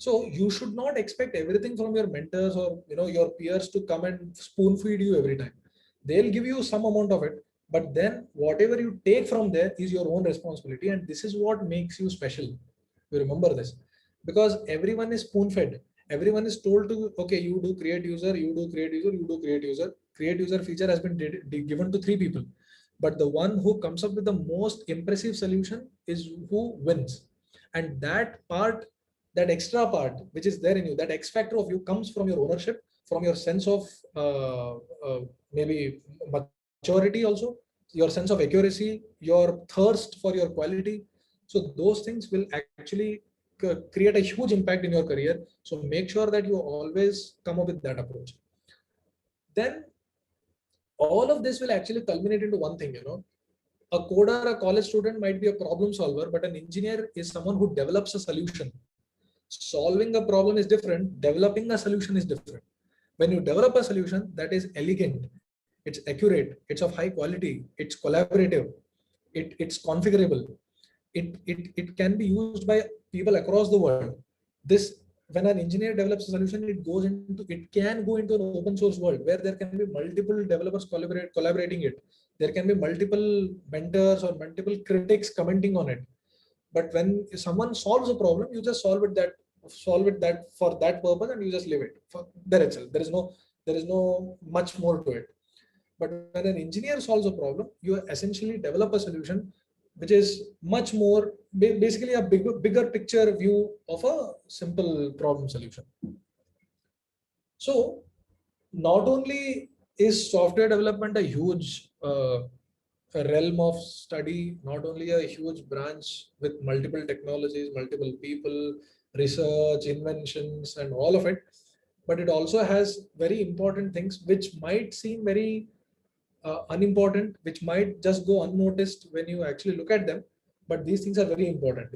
So you should not expect everything from your mentors or your peers to come and spoon feed you every time. They'll give you some amount of it, but then whatever you take from there is your own responsibility, and this is what makes you special. You remember this, because everyone is spoon fed. Everyone is told to, okay, you do create user, you do create user, you do create user. Create user feature has been given to 3 people, but the one who comes up with the most impressive solution is who wins. And that part, that extra part which is there in you, that X factor of you, comes from your ownership, from your sense of maybe maturity also, your sense of accuracy, your thirst for your quality. So those things will actually create a huge impact in your career. So make sure that you always come up with that approach. Then all of this will actually culminate into one thing. A coder, a college student might be a problem solver, but an engineer is someone who develops a solution. Solving a problem is different, developing a solution is different. When you develop a solution that is elegant, it's accurate, it's of high quality, it's collaborative, it's configurable, it can be used by people across the world. This, when an engineer develops a solution, it can go into an open source world where there can be multiple developers collaborating it. There can be multiple mentors or multiple critics commenting on it. But when someone solves a problem, you just solve it that for that purpose, and you just leave it for there itself. There is no much more to it. But when an engineer solves a problem, you essentially develop a solution which is much more basically a bigger picture view of a simple problem solution. So not only is software development a huge a realm of study, not only a huge branch with multiple technologies, multiple people, research, inventions, and all of it, but it also has very important things which might seem very unimportant, which might just go unnoticed when you actually look at them. But these things are very important.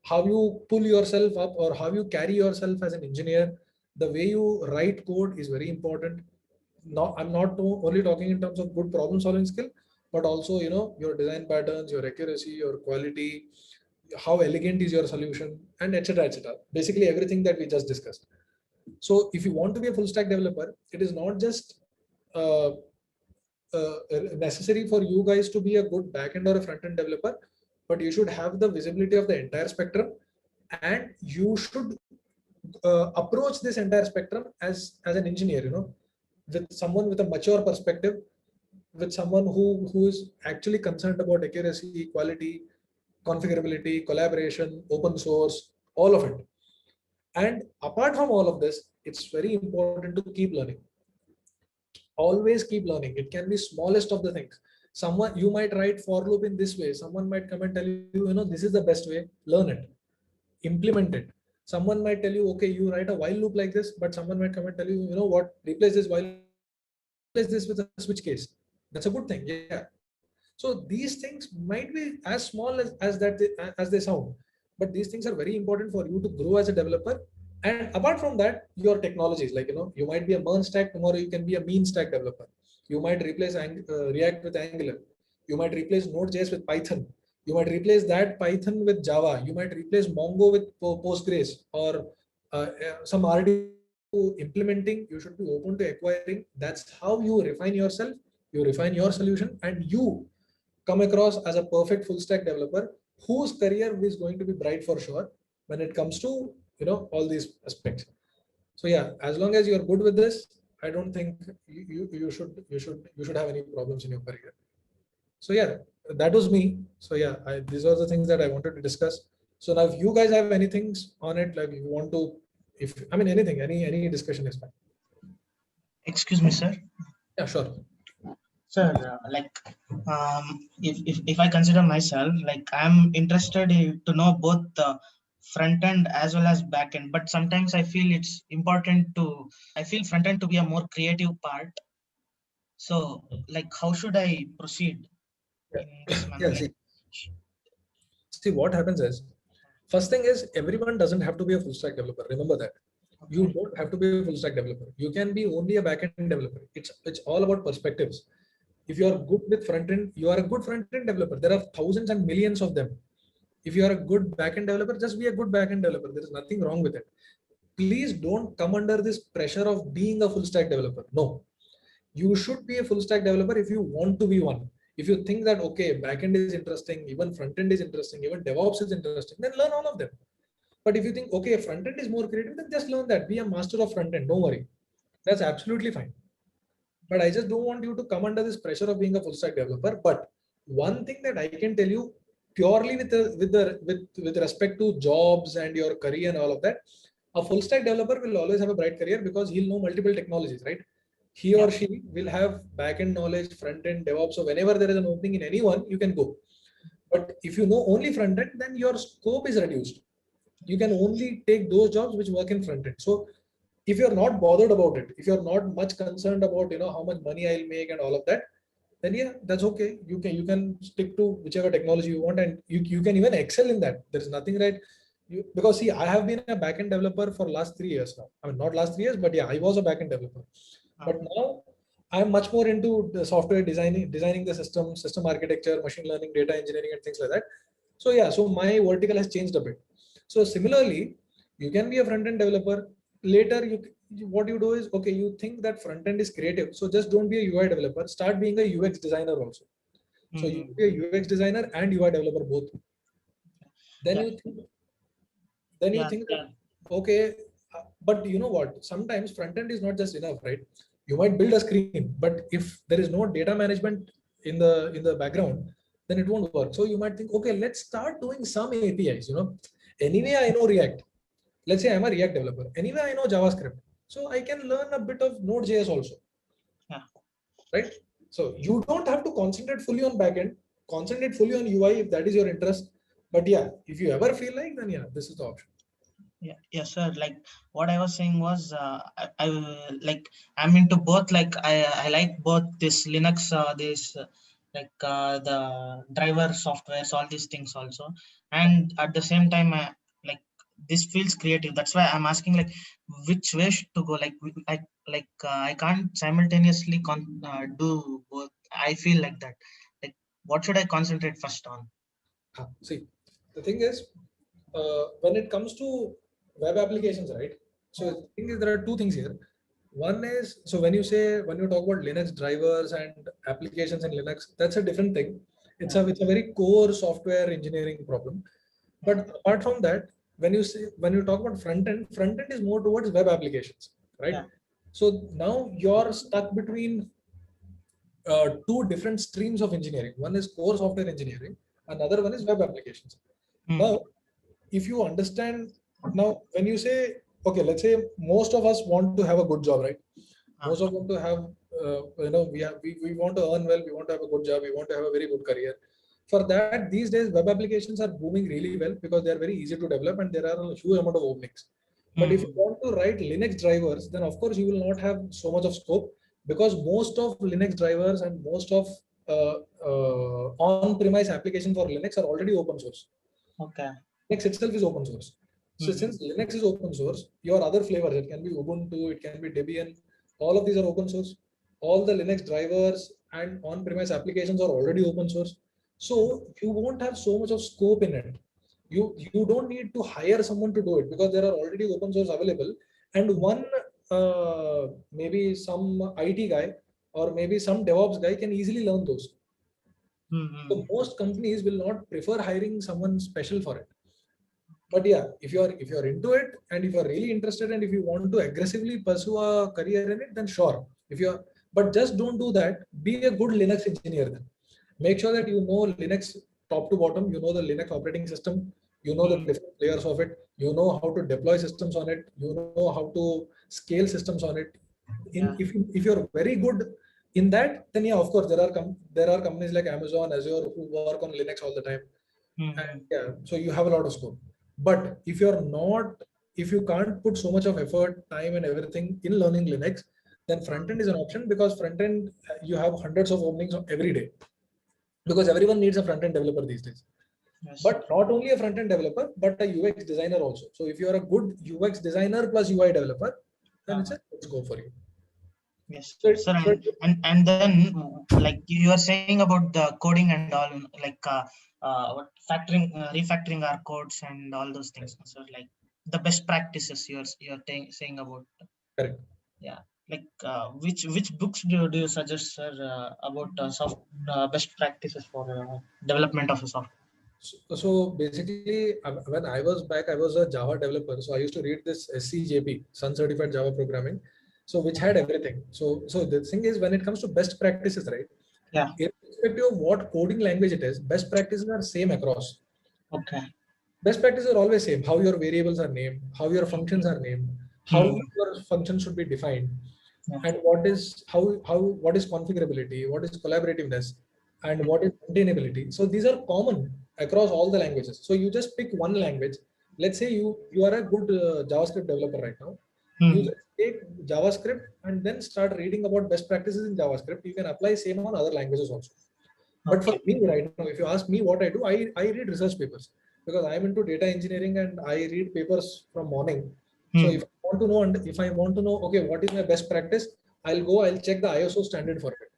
How you pull yourself up or how you carry yourself as an engineer, the way you write code is very important. I'm not only talking in terms of good problem solving skill, but also your design patterns, your accuracy, your quality, how elegant is your solution, and etc etc, basically everything that we just discussed. So if you want to be a full stack developer, it is not just uh, necessary for you guys to be a good backend or a front end developer, but you should have the visibility of the entire spectrum, and you should approach this entire spectrum as an engineer, with someone with a mature perspective, with someone who is actually concerned about accuracy, quality, configurability, collaboration, open source, all of it. And apart from all of this, it's very important to keep learning. Always keep learning. It can be smallest of the things. Someone, you might write for loop in this way, someone might come and tell you, this is the best way. Learn it, implement it. Someone might tell you, okay, you write a while loop like this, but someone might come and tell you, you know what, replace this while replace this with a switch case. That's a good thing. Yeah. So these things might be as small as they sound, but these things are very important for you to grow as a developer. And apart from that, your technologies, like you might be a MERN stack, tomorrow you can be a mean stack developer. You might replace React with Angular. You might replace Node.js with Python. You might replace that Python with Java. You might replace Mongo with Postgres, or some RDB implementing. You should be open to acquiring. That's how you refine yourself. You refine your solution, and you come across as a perfect full stack developer whose career is going to be bright for sure when it comes to all these aspects. So yeah, as long as you're good with this, I don't think you should have any problems in your career. So yeah, that was me. So yeah, these are the things that I wanted to discuss. So now if you guys have anything on it, like if you want to, if I mean anything, any discussion is fine. Excuse me, sir. Yeah, sure. Sir, if I consider myself, like I'm interested to know both the front end as well as back end, but sometimes I feel it's important to, I feel front end to be a more creative part. So like, how should I proceed in this manner? Yeah, see what happens is, first thing is, everyone doesn't have to be a full stack developer. Remember that. Okay. You don't have to be a full stack developer. You can be only a backend developer. It's all about perspectives. If you are good with front end, you are a good front end developer. There are thousands and millions of them. If you are a good backend developer, just be a good backend developer. There is nothing wrong with it. Please don't come under this pressure of being a full stack developer. No, you should be a full stack developer if you want to be one. If you think that, okay, backend is interesting, even front end is interesting, even DevOps is interesting, then learn all of them. But if you think, okay, front end is more creative, then just learn that. Be a master of front end. Don't worry. That's absolutely fine. But I just don't want you to come under this pressure of being a full stack developer. But one thing that I can tell you purely with respect to jobs and your career and all of that, a full stack developer will always have a bright career because he'll know multiple technologies, right? He or she will have back-end knowledge, front-end, DevOps. So whenever there is an opening in anyone, you can go. But if you know only front-end, then your scope is reduced. You can only take those jobs which work in front-end. So if you're not bothered about it, if you're not much concerned about how much money I'll make and all of that, then yeah, that's okay. You can stick to whichever technology you want, and you can even excel in that. There's nothing right. Because see, I have been a backend developer for last 3 years now. I mean, not last 3 years, but yeah, I was a backend developer. But now I'm much more into the software designing the system architecture, machine learning, data engineering, and things like that. So yeah, so my vertical has changed a bit. So similarly, you can be a front-end developer. Later, what you do is, okay, you think that front-end is creative. So just don't be a UI developer. Start being a UX designer also. So you be a UX designer and UI developer both. Then you think that, okay, but you know what? Sometimes front-end is not just enough, right? You might build a screen, but if there is no data management in the background, then it won't work. So you might think, okay, let's start doing some APIs. Anyway, I know React. Let's say I'm a React developer. Anyway, I know JavaScript. So I can learn a bit of Node.js also. Yeah. Right? So you don't have to concentrate fully on backend, concentrate fully on UI if that is your interest. But yeah, if you ever feel like, then yeah, this is the option. Yeah, yes, sir. Like what I was saying was, I'm into both. Like I like both this Linux, the driver softwares, all these things also, and at the same time, like this feels creative. That's why I'm asking, like, which way to go. I can't simultaneously do both. I feel like that. Like, what should I concentrate first on? See, the thing is, when it comes to web applications, right? So the thing is, there are two things here. One is, so when you talk about Linux drivers and applications in Linux, that's a different thing. It's a very core software engineering problem. But apart from that, when you talk about front end is more towards web applications, right? Yeah. So now you're stuck between two different streams of engineering. One is core software engineering, another one is web applications. Now, if you understand, now when you say, okay, let's say most of us want to have a good job, right? Most of us want to have, we want to earn well, we want to have a good job, we want to have a very good career. For that, these days, web applications are booming really well because they are very easy to develop and there are a huge amount of openings. But if you want to write Linux drivers, then of course you will not have so much of scope because most of Linux drivers and most of on-premise application for Linux are already open source. Okay. Linux itself is open source. So since Linux is open source, your other flavors, it can be Ubuntu, it can be Debian, all of these are open source. All the Linux drivers and on-premise applications are already open source. So you won't have so much of scope in it. You don't need to hire someone to do it because there are already open source available. And one maybe some IT guy or maybe some DevOps guy can easily learn those. So most companies will not prefer hiring someone special for it. But yeah, if you're into it and if you're really interested and if you want to aggressively pursue a career in it, then sure. But just don't do that. Be a good Linux engineer then. Make sure that you know Linux top to bottom. You know the Linux operating system. You know the different layers of it. You know how to deploy systems on it. You know how to scale systems on it. If you're very good in that, then yeah, of course there are companies like Amazon, Azure who work on Linux all the time. And yeah, so you have a lot of scope. But if you can't put so much of effort, time, and everything in learning Linux, then front end is an option because front end you have hundreds of openings every day because everyone needs a front end developer these days. Yes. But not only a front end developer, but a UX designer also. So if you are a good UX designer plus UI developer, then let's go for you. Yes, sir. And then like you are saying about the coding and all, like refactoring our codes and all those things. So like the best practices you're saying about. Correct. Yeah. Like which books do you suggest, sir, about best practices for development of a software? So basically, when I was back, I was a Java developer. So I used to read this SCJP, Sun Certified Java Programming, so which had everything. So the thing is, when it comes to best practices, right? Yeah. Irrespective of what coding language it is, best practices are same across. Okay. Best practices are always same. How your variables are named, how your functions are named, how your functions should be defined, Yeah. and what is what is configurability, what is collaborativeness, and what is maintainability. So these are common across all the languages. So you just pick one language. Let's say you are a good JavaScript developer right now. You just take JavaScript and then start reading about best practices in JavaScript. You can apply same on other languages also. But for me right now, if you ask me what I do, I read research papers because I'm into data engineering and I read papers from morning. So if I want to know, and if I want to know, okay, what is my best practice, I'll check the ISO standard for it.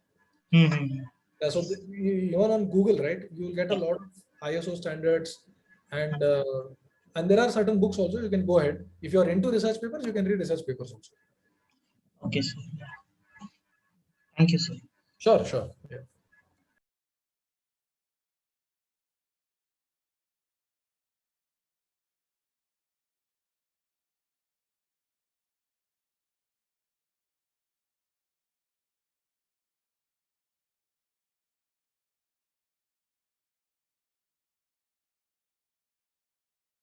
Yeah, so even on Google, right, you will get a lot of ISO standards, and there are certain books also. You can go ahead if you are into research papers, you can read research papers also. Okay, sir. Thank you, sir. Sure. Yeah.